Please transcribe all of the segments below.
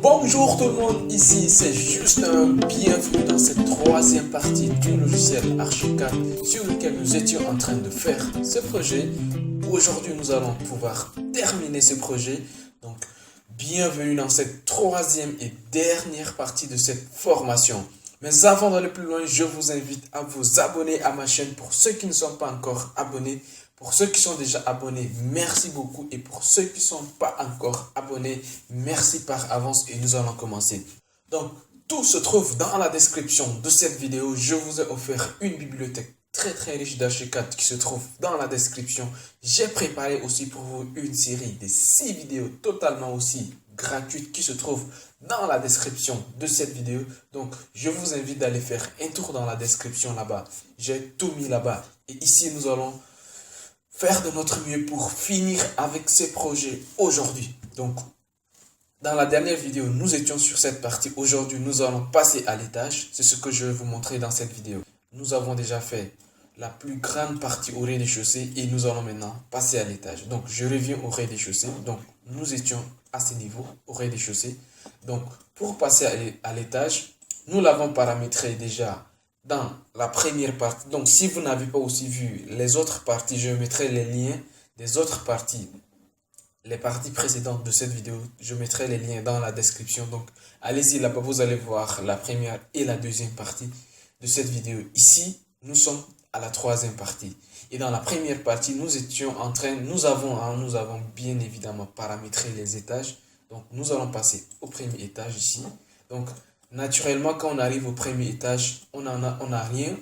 Bonjour tout le monde, ici c'est juste un bienvenue dans cette troisième partie du logiciel Archicad sur lequel nous étions en train de faire ce projet. Aujourd'hui nous allons pouvoir terminer ce projet, donc bienvenue dans cette troisième et dernière partie de cette formation. Mais avant d'aller plus loin, je vous invite à vous abonner à ma chaîne pour ceux qui ne sont pas encore abonnés. Pour ceux qui sont déjà abonnés, merci beaucoup. Et pour ceux qui ne sont pas encore abonnés, merci par avance et nous allons commencer. Donc, tout se trouve dans la description de cette vidéo. Je vous ai offert une bibliothèque très riche d'Archicad qui se trouve dans la description. J'ai préparé aussi pour vous une série de 6 vidéos totalement aussi gratuites qui se trouvent dans la description de cette vidéo. Donc, je vous invite d'aller faire un tour dans la description là-bas. J'ai tout mis là-bas. Et ici, nous allons faire de notre mieux pour finir avec ces projets aujourd'hui. Donc, dans la dernière vidéo, nous étions sur cette partie. Aujourd'hui, nous allons passer à l'étage. C'est ce que je vais vous montrer dans cette vidéo. Nous avons déjà fait la plus grande partie au rez-de-chaussée et nous allons maintenant passer à l'étage. Donc, je reviens au rez-de-chaussée. Donc, nous étions à ce niveau, au rez-de-chaussée. Donc, pour passer à l'étage, nous l'avons paramétré déjà dans la première partie. Donc, si vous n'avez pas aussi vu les autres parties, je mettrai les liens des autres parties. Les parties précédentes de cette vidéo, je mettrai les liens dans la description. Donc, allez-y là-bas, vous allez voir la première et la deuxième partie de cette vidéo. Ici, nous sommes à la troisième partie. Et dans la première partie, nous avons bien évidemment paramétré les étages. Donc, nous allons passer au premier étage ici. Donc, naturellement, quand on arrive au premier étage, on n'a rien.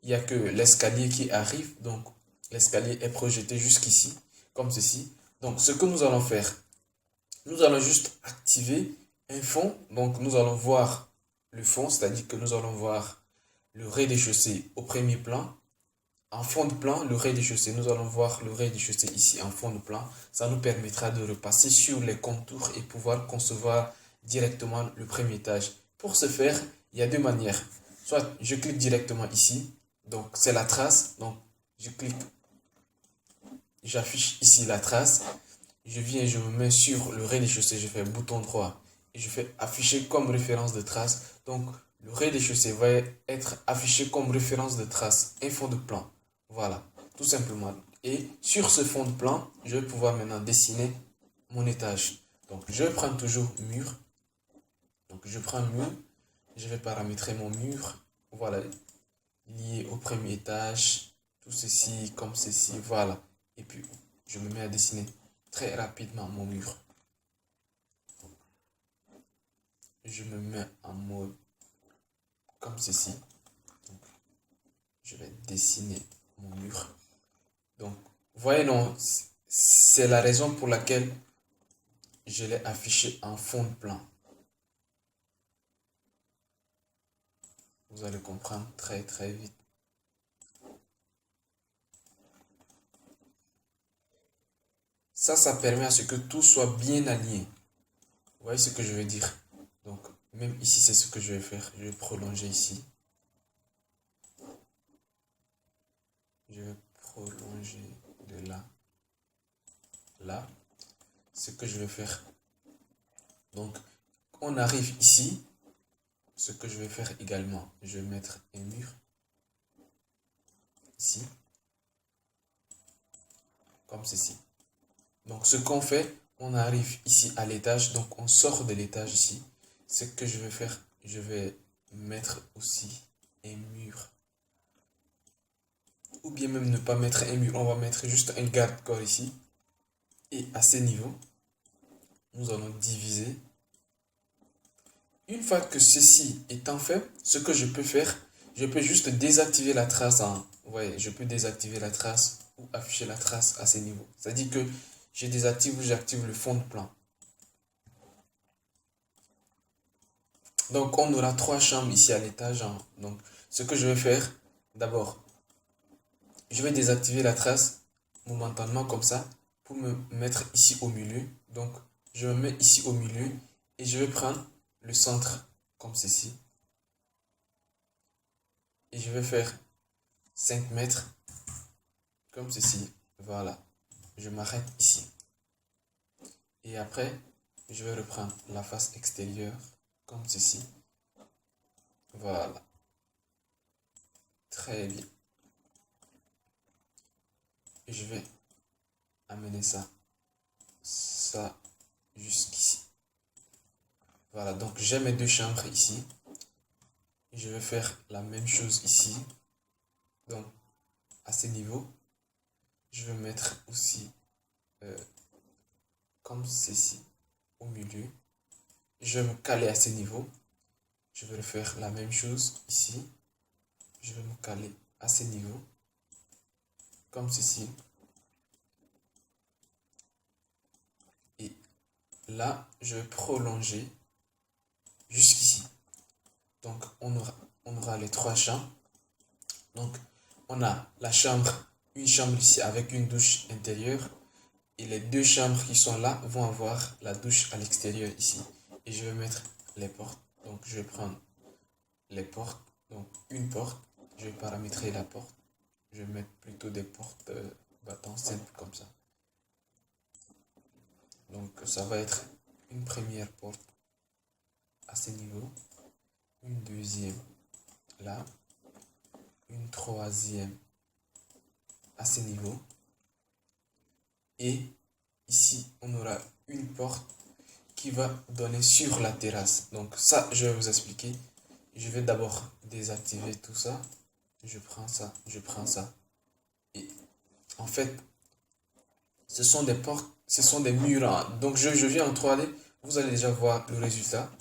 Il n'y a que l'escalier qui arrive. Donc, l'escalier est projeté jusqu'ici, comme ceci. Donc, ce que nous allons faire, nous allons juste activer un fond. Donc, nous allons voir le fond, c'est-à-dire que nous allons voir le rez-de-chaussée au premier plan. En fond de plan, le rez-de-chaussée, nous allons voir le rez-de-chaussée ici en fond de plan. Ça nous permettra de repasser sur les contours et pouvoir concevoir directement le premier étage. Pour ce faire, il y a deux manières. Soit je clique directement ici, donc c'est la trace. Donc, je clique, j'affiche ici la trace. Je viens, je me mets sur le rez-de-chaussée, je fais bouton droit et je fais afficher comme référence de trace. Donc, le rez-de-chaussée va être affiché comme référence de trace, un fond de plan. Voilà, tout simplement. Et sur ce fond de plan, je vais pouvoir maintenant dessiner mon étage. Donc, je prends toujours mur. Donc, je prends mur. Je vais paramétrer mon mur. Voilà, lié au premier étage. Tout ceci, comme ceci, voilà. Et puis, je me mets à dessiner très rapidement mon mur. Je me mets en mode comme ceci. Donc, je vais dessiner mon mur. Donc, voyez, non, c'est la raison pour laquelle je l'ai affiché en fond de plan. Vous allez comprendre très vite. Ça permet à ce que tout soit bien aligné. Vous voyez ce que je veux dire? Donc, même ici, c'est ce que je vais faire. Je vais prolonger ici. Je vais prolonger de là. Là. Ce que je vais faire. Donc, on arrive ici. Ce que je vais faire également, je vais mettre un mur. Ici. Comme ceci. Donc, ce qu'on fait, on arrive ici à l'étage. Donc, on sort de l'étage ici. Ce que je vais faire, je vais mettre aussi un mur. Ou bien même ne pas mettre un mur. On va mettre juste un garde-corps ici. Et à ce niveau, nous allons diviser. Une fois que ceci étant fait, ce que je peux faire, je peux juste désactiver la trace ouais, je peux désactiver la trace ou afficher la trace à ce niveau. C'est-à-dire que je désactive ou j'active le fond de plan. Donc, on aura 3 chambres ici à l'étage. Donc, ce que je vais faire, d'abord, je vais désactiver la trace momentanément comme ça pour me mettre ici au milieu. Donc, je me mets ici au milieu et je vais prendre le centre comme ceci. Et je vais faire 5 mètres comme ceci. Voilà. Je m'arrête ici. Et après, Je vais reprendre la face extérieure comme ceci. Voilà. Très bien. Et je vais amener ça jusqu'ici. Voilà, donc j'ai mes deux chambres ici. Je vais faire la même chose ici. Donc, à ce niveau, je vais mettre aussi comme ceci au milieu. Je vais me caler à ce niveau. Je vais refaire la même chose ici. Je vais me caler à ce niveau. Comme ceci. Et là, je vais prolonger jusqu'ici. Donc, on aura les trois chambres. Donc, on a la chambre, une chambre ici avec une douche intérieure. Et les deux chambres qui sont là vont avoir la douche à l'extérieur ici. Et je vais mettre les portes. Donc, je vais prendre les portes. Donc, une porte. Je vais paramétrer la porte. Je vais mettre plutôt des portes battants simples comme ça. Donc, ça va être une première porte à ce niveau. Une deuxième là. Une troisième à ce niveau. Et ici, on aura une porte qui va donner sur la terrasse. Donc ça, je vais vous expliquer. Je vais d'abord désactiver tout ça. Je prends ça, je prends ça. Et en fait, ce sont des portes, ce sont des murs. Donc je viens en 3D. Vous allez déjà voir le résultat.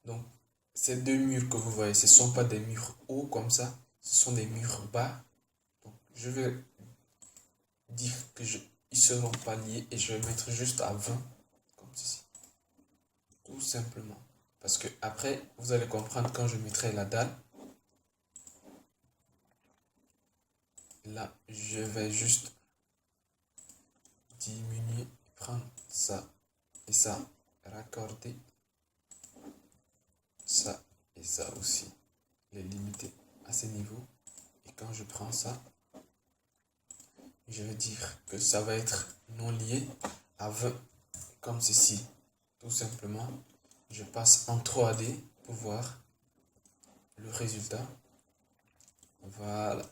Donc, ces deux murs que vous voyez, ce ne sont pas des murs hauts comme ça. Ce sont des murs bas. Donc, je vais dire que ils seront pas liés et je vais mettre juste à 20 comme ceci. Tout simplement. Parce que après, vous allez comprendre quand je mettrai la dalle. Là, je vais juste diminuer, prendre ça et ça, raccorder ça et ça aussi. Les limiter à ce niveau. Et quand je prends ça, je vais dire que ça va être non lié à 20 comme ceci. Tout simplement, je passe en 3D pour voir le résultat. Voilà.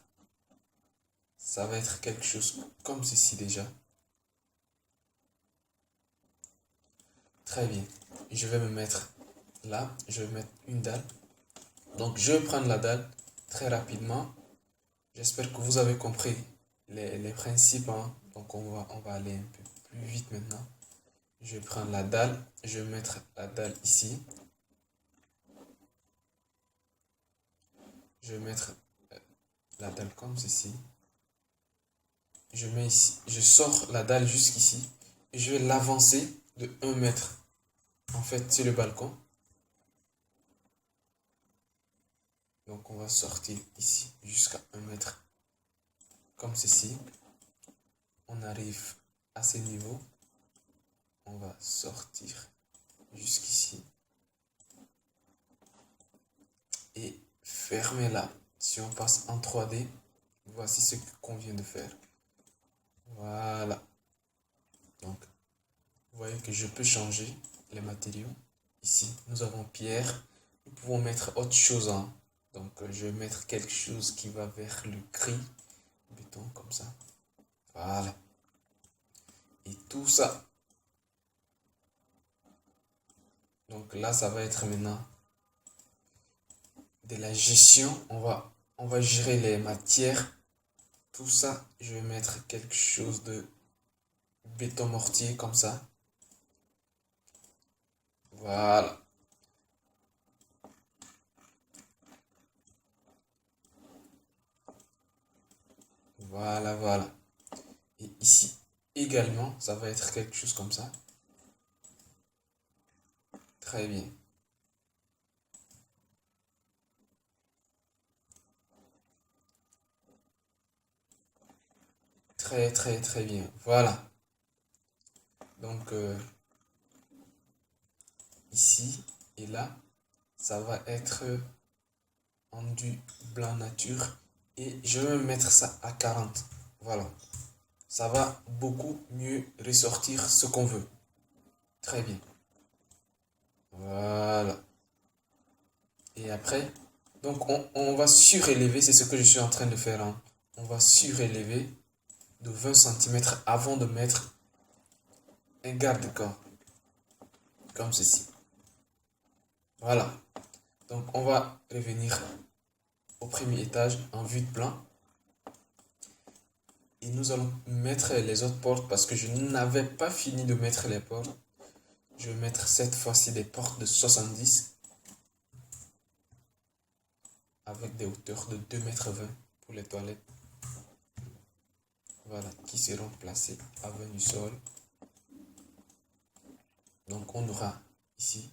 Ça va être quelque chose comme ceci déjà. Très bien. Je vais me mettre là. Je vais mettre une dalle. Donc, je vais prendre la dalle très rapidement. J'espère que vous avez compris les principes. Donc, on va aller un peu plus vite maintenant. Je vais prendre la dalle. Je vais mettre la dalle ici. Je vais mettre la dalle comme ceci. Je mets ici. Je sors la dalle jusqu'ici. Et je vais l'avancer de 1 mètre. En fait, c'est le balcon. Donc, on va sortir ici jusqu'à 1 mètre. Comme ceci. On arrive à ce niveau. On va sortir jusqu'ici. Et fermer là. Si on passe en 3D, voici ce qu'on vient de faire. Voilà. Donc, vous voyez que je peux changer les matériaux. Ici, nous avons pierre. Nous pouvons mettre autre chose. Donc, je vais mettre quelque chose qui va vers le gris. Béton, comme ça. Voilà. Et tout ça. Donc là, ça va être maintenant de la gestion. On va gérer les matières. Tout ça, je vais mettre quelque chose de béton mortier comme ça. Voilà. Voilà, voilà. Et ici également, ça va être quelque chose comme ça. Très bien. Très, très, très bien. Voilà. Donc, ici et là, ça va être enduit blanc nature. Et je vais mettre ça à 40. Voilà. Ça va beaucoup mieux ressortir ce qu'on veut. Très bien. Voilà. Et après, donc on va surélever, c'est ce que je suis en train de faire, hein. On va surélever de 20 centimètres avant de mettre un garde-corps, comme ceci. Voilà. Donc on va revenir au premier étage en vue de plan. Et nous allons mettre les autres portes parce que je n'avais pas fini de mettre les portes. Je vais mettre cette fois-ci des portes de 70 avec des hauteurs de 2,20 m pour les toilettes. Voilà, qui seront placées avant du sol. Donc on aura ici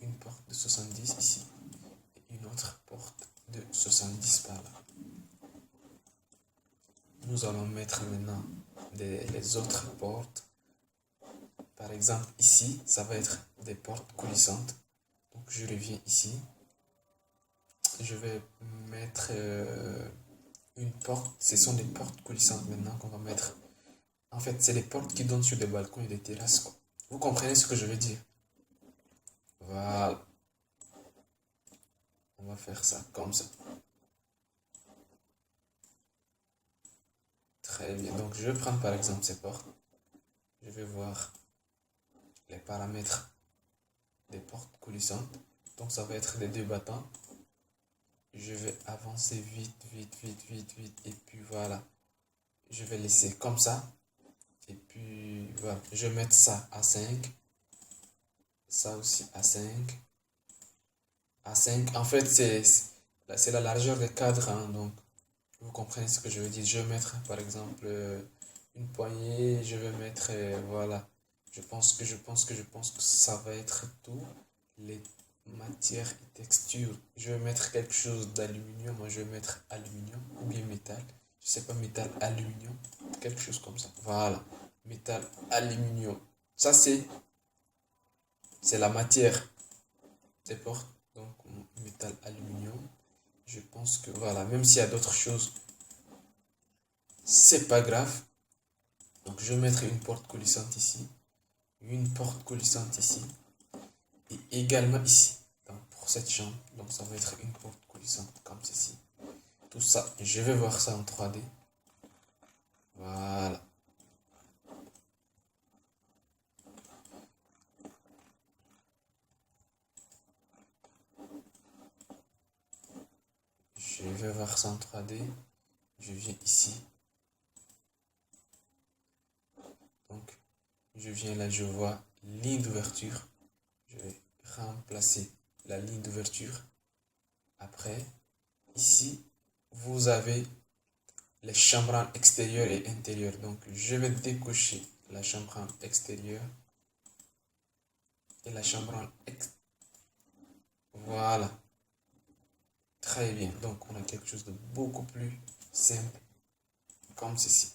une porte de 70 ici et une autre porte de 70 par là. Nous allons mettre maintenant les autres portes. Par exemple ici, ça va être des portes coulissantes. Donc je reviens ici. Je vais mettre une porte. Ce sont des portes coulissantes maintenant qu'on va mettre. En fait, c'est les portes qui donnent sur des balcons et des terrasses, quoi. Vous comprenez ce que je veux dire? Voilà. On va faire ça comme ça. Très bien. Donc, je vais prendre par exemple ces portes. Je vais voir les paramètres des portes coulissantes. Donc, ça va être des 2 battants. Je vais avancer vite, vite, vite, vite, vite. Et puis voilà. Je vais laisser comme ça. Et puis voilà. Je vais mettre ça à 5. Ça aussi à 5. À 5. En fait, c'est la largeur des cadres, hein, donc, vous comprenez ce que je veux dire. Je vais mettre, par exemple, une poignée. Je vais mettre, voilà. Je pense que ça va être tout. Les matières et textures. Je vais mettre quelque chose d'aluminium. Moi, je vais mettre aluminium ou bien métal. Je sais pas, métal, aluminium. Quelque chose comme ça. Voilà. Métal, aluminium. Ça, c'est la matière des portes. Donc, métal, aluminium. Je pense que voilà, même s'il y a d'autres choses, c'est pas grave. Donc je vais mettre une porte coulissante ici, une porte coulissante ici, et également ici, donc pour cette chambre. Donc ça va être une porte coulissante comme ceci. Tout ça, je vais voir ça en 3D. Voilà. Je vais voir ça en 3D. Je viens ici. Donc, je viens là, je vois ligne d'ouverture. Je vais remplacer la ligne d'ouverture. Après, ici, vous avez les chambranles extérieures et intérieures. Donc, je vais décocher la chambranle extérieure et la chambranle extérieure. Voilà. Très bien. Donc, on a quelque chose de beaucoup plus simple, comme ceci.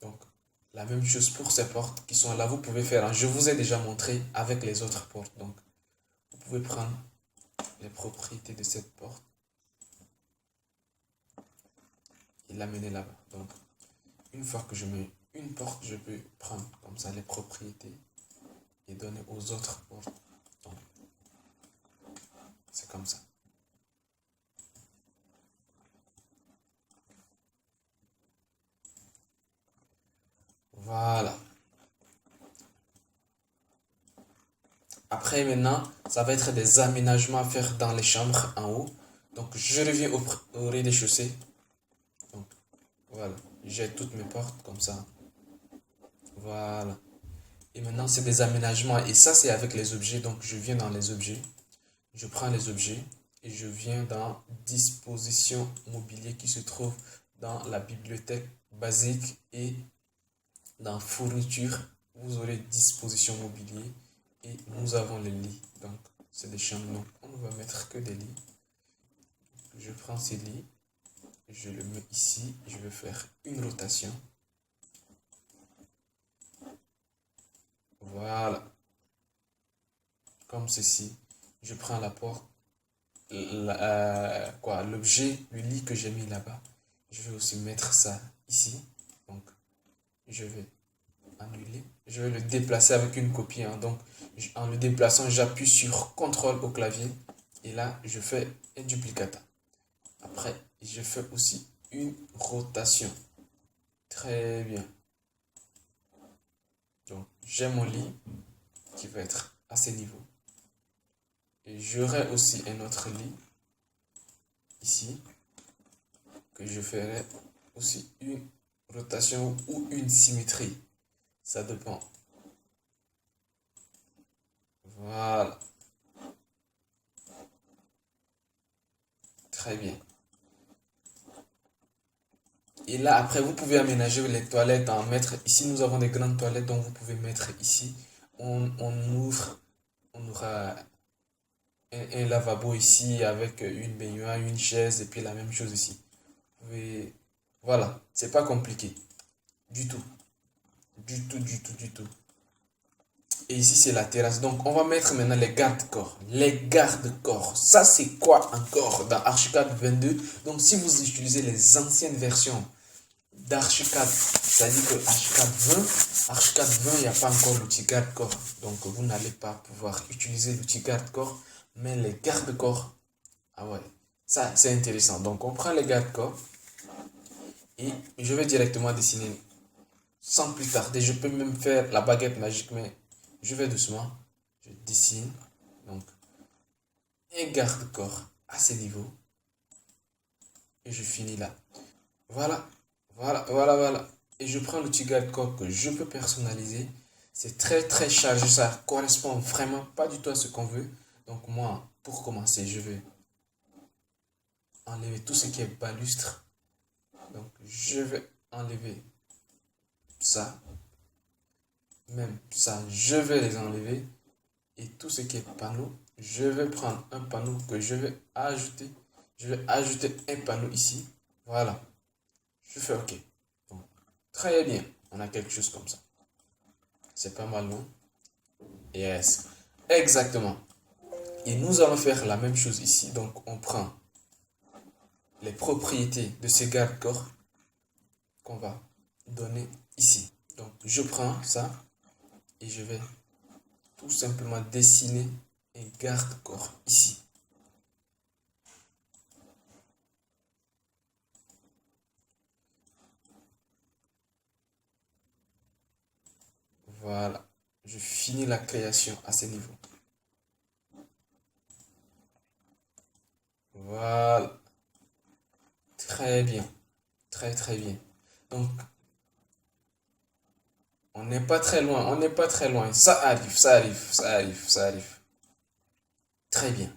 Donc, la même chose pour ces portes qui sont là. Vous pouvez faire, je vous ai déjà montré avec les autres portes. Donc, vous pouvez prendre les propriétés de cette porte et l'amener là-bas. Donc, une fois que je mets une porte, je peux prendre comme ça les propriétés et donner aux autres portes. Donc, c'est comme ça. Voilà. Après, maintenant, ça va être des aménagements à faire dans les chambres en haut. Donc, je reviens au rez-de-chaussée. Donc, voilà. J'ai toutes mes portes comme ça. Voilà. Et maintenant, c'est des aménagements. Et ça, c'est avec les objets. Donc, je viens dans les objets. Je prends les objets et je viens dans disposition mobilier qui se trouve dans la bibliothèque basique et dans fourniture. Vous aurez disposition mobilier et nous avons les lits. Donc, c'est des chambres. Donc, on ne va mettre que des lits. Je prends ces lits. Je le mets ici. Je vais faire une rotation. Voilà. Comme ceci. Je prends la porte. L'objet, le lit que j'ai mis là-bas. Je vais aussi mettre ça ici. Donc, je vais annuler. Je vais le déplacer avec une copie, hein. Donc, en le déplaçant, j'appuie sur CTRL au clavier. Et là, je fais un duplicata. Après, je fais aussi une rotation. Très bien. Donc, j'ai mon lit qui va être à ce niveau. Et j'aurai aussi un autre lit ici que je ferai aussi une rotation ou une symétrie. Ça dépend. Voilà. Très bien. Et là, après, vous pouvez aménager les toilettes, en mettre. Ici, nous avons des grandes toilettes, donc vous pouvez mettre ici. On ouvre, on aura un lavabo ici avec une baignoire, une chaise et puis la même chose ici. Vous pouvez, voilà, c'est pas compliqué. Du tout. Du tout, du tout, du tout. Et ici, c'est la terrasse. Donc, on va mettre maintenant les garde-corps. Les garde-corps. Ça, c'est quoi encore dans Archicad 22? Donc, si vous utilisez les anciennes versions d'Archicad, c'est-à-dire que Archicad 20, il n'y a pas encore l'outil garde-corps. Donc, vous n'allez pas pouvoir utiliser l'outil garde-corps. Mais les garde-corps, ah ouais, ça, c'est intéressant. Donc, on prend les garde-corps et je vais directement dessiner sans plus tarder. Je peux même faire la baguette magique, mais je vais doucement. Je dessine. Donc, un garde-corps à ce niveau. Et je finis là. Voilà. Voilà, voilà, voilà. Et je prends l'outil garde-corps que je peux personnaliser. C'est très, très chargé. Ça correspond vraiment pas du tout à ce qu'on veut. Donc, moi, pour commencer, je vais enlever tout ce qui est balustre. Donc, je vais enlever ça. Même ça, je vais les enlever. Et tout ce qui est panneau, je vais prendre un panneau que je vais ajouter. Je vais ajouter un panneau ici. Voilà. Je fais OK. Donc, très bien. On a quelque chose comme ça. C'est pas mal, non? Yes. Exactement. Et nous allons faire la même chose ici. Donc, on prend les propriétés de ces garde-corps qu'on va donner ici. Donc, je prends ça et je vais tout simplement dessiner un garde-corps ici. Voilà. Je finis la création à ce niveau. Voilà. Très bien. Très, très bien. Donc, on n'est pas très loin. On n'est pas très loin. Ça arrive, ça arrive, ça arrive, ça arrive. Très bien.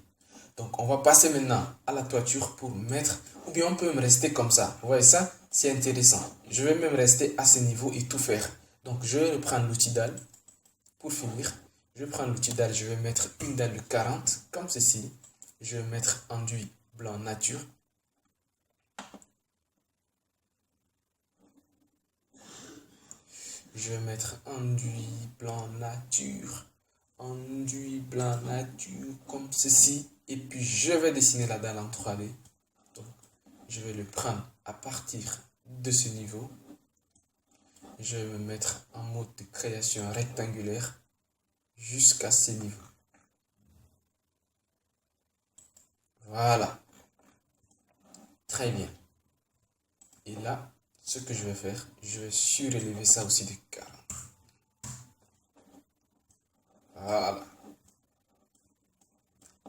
Donc, on va passer maintenant à la toiture pour mettre, ou bien on peut me rester comme ça. Vous voyez ça? C'est intéressant. Je vais même rester à ce niveau et tout faire. Donc, je vais reprendre l'outil dalle. Pour finir, je vais prendre l'outil dalle. Je vais mettre une dalle de 40, comme ceci. Je vais mettre enduit blanc nature. Je vais mettre enduit blanc nature. Enduit blanc nature, comme ceci. Et puis, je vais dessiner la dalle en 3D. Donc, je vais le prendre à partir de ce niveau. Je vais me mettre en mode de création rectangulaire jusqu'à ce niveau. Voilà. Très bien. Et là, ce que je vais faire, je vais surélever ça aussi de 40. Voilà.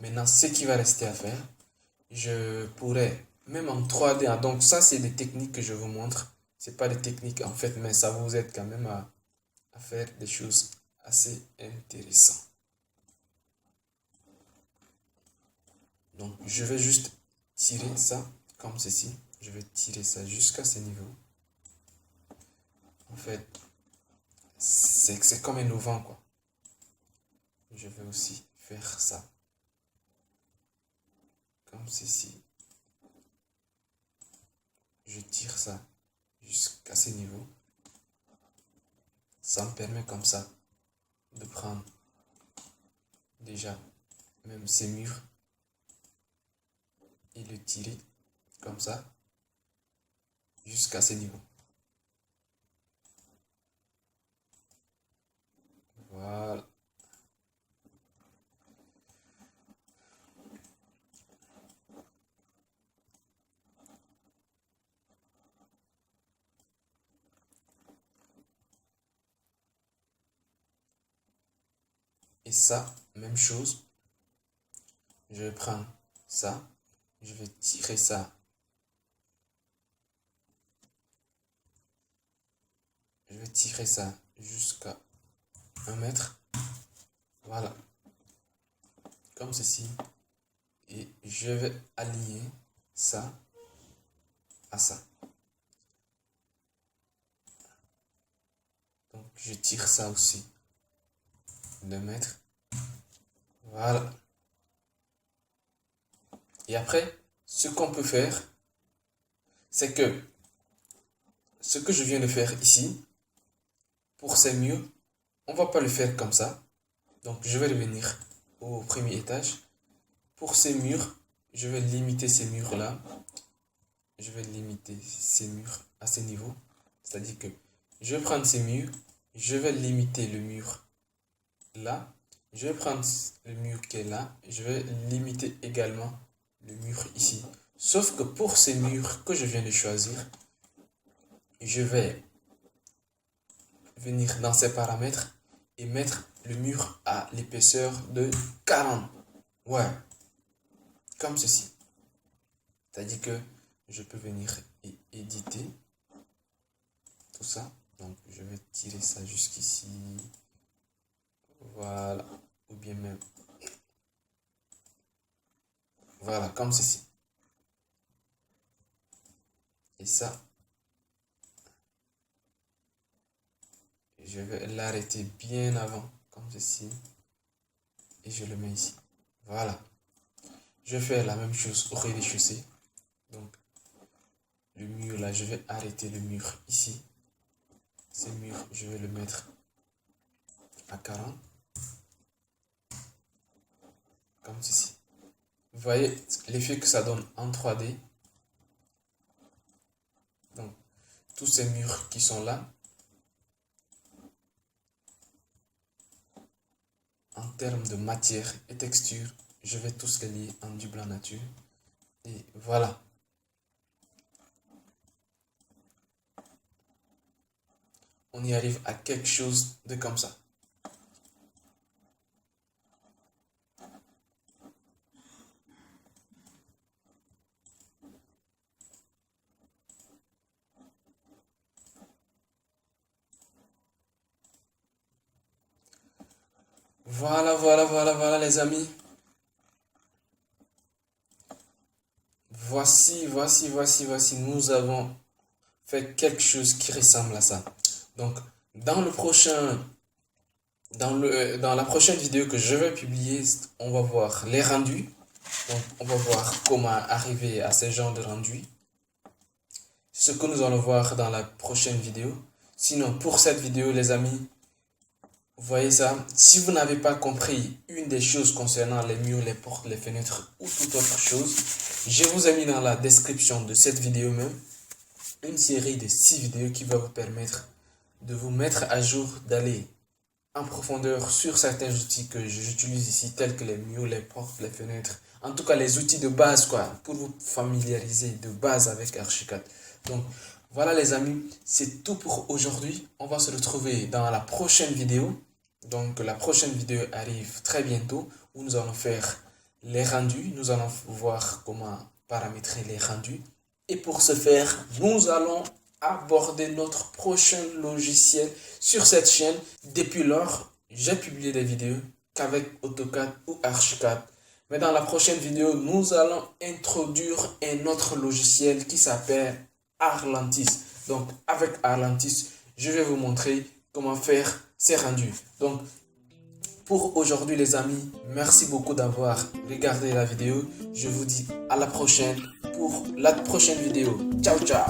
Maintenant, ce qui va rester à faire, je pourrais, même en 3D, hein, donc ça, c'est des techniques que je vous montre. C'est pas des techniques en fait, mais ça vous aide quand même à faire des choses assez intéressantes. Donc, je vais juste tirer ça comme ceci. Je vais tirer ça jusqu'à ce niveau. En fait, c'est comme un auvent, quoi. Je vais aussi faire ça comme ceci. Je tire ça jusqu'à ce niveau. Ça me permet comme ça de prendre déjà même ces murs et le tirer comme ça jusqu'à ce niveau. Et ça, même chose. Je vais prendre ça. Je vais tirer ça. Je vais tirer ça jusqu'à 1 mètre. Voilà. Comme ceci. Et je vais aligner ça à ça. Donc, je tire ça aussi. 2 mètres. Voilà. Et après, ce qu'on peut faire, c'est que ce que je viens de faire ici, pour ces murs, on ne va pas le faire comme ça. Donc, je vais revenir au premier étage. Pour ces murs, je vais limiter ces murs-là. Je vais limiter ces murs à ce niveau. C'est-à-dire que je vais prendre ces murs, je vais limiter le mur là. Je vais prendre le mur qui est là. Je vais limiter également le mur ici. Sauf que pour ces murs que je viens de choisir, je vais venir dans ces paramètres et mettre le mur à l'épaisseur de 40. Ouais. Comme ceci. C'est-à-dire que je peux venir et éditer tout ça. Donc, je vais tirer ça jusqu'ici. Voilà. Ou bien même. Voilà, comme ceci. Et ça, je vais l'arrêter bien avant, comme ceci. Et je le mets ici. Voilà. Je vais faire la même chose au rez-de-chaussée. Donc, le mur là, je vais arrêter le mur ici. Ce mur, je vais le mettre à 40. Comme ceci. Vous voyez l'effet que ça donne en 3D. Donc, tous ces murs qui sont là, en termes de matière et texture, je vais tous les lier en du blanc nature. Et voilà. On y arrive à quelque chose de comme ça. Voilà les amis. Voici. Nous avons fait quelque chose qui ressemble à ça. Donc, dans la prochaine vidéo que je vais publier, on va voir les rendus. Donc, on va voir comment arriver à ce genre de rendu. Ce que nous allons voir dans la prochaine vidéo. Sinon, pour cette vidéo, les amis, vous voyez ça, si vous n'avez pas compris une des choses concernant les murs, les portes, les fenêtres ou toute autre chose, je vous ai mis dans la description de cette vidéo même une série de 6 vidéos qui va vous permettre de vous mettre à jour, d'aller en profondeur sur certains outils que j'utilise ici, tels que les murs, les portes, les fenêtres. En tout cas, les outils de base, quoi, pour vous familiariser de base avec Archicad. Donc, voilà les amis, c'est tout pour aujourd'hui. On va se retrouver dans la prochaine vidéo. Donc, la prochaine vidéo arrive très bientôt où nous allons faire les rendus. Nous allons voir comment paramétrer les rendus. Et pour ce faire, nous allons aborder notre prochain logiciel sur cette chaîne. Depuis lors, j'ai publié des vidéos qu'avec AutoCAD ou Archicad. Mais dans la prochaine vidéo, nous allons introduire un autre logiciel qui s'appelle Arlantis. Donc, avec Arlantis, je vais vous montrer comment faire ces rendus. Donc, pour aujourd'hui les amis, merci beaucoup d'avoir regardé la vidéo. Je vous dis à la prochaine pour la prochaine vidéo. Ciao, ciao!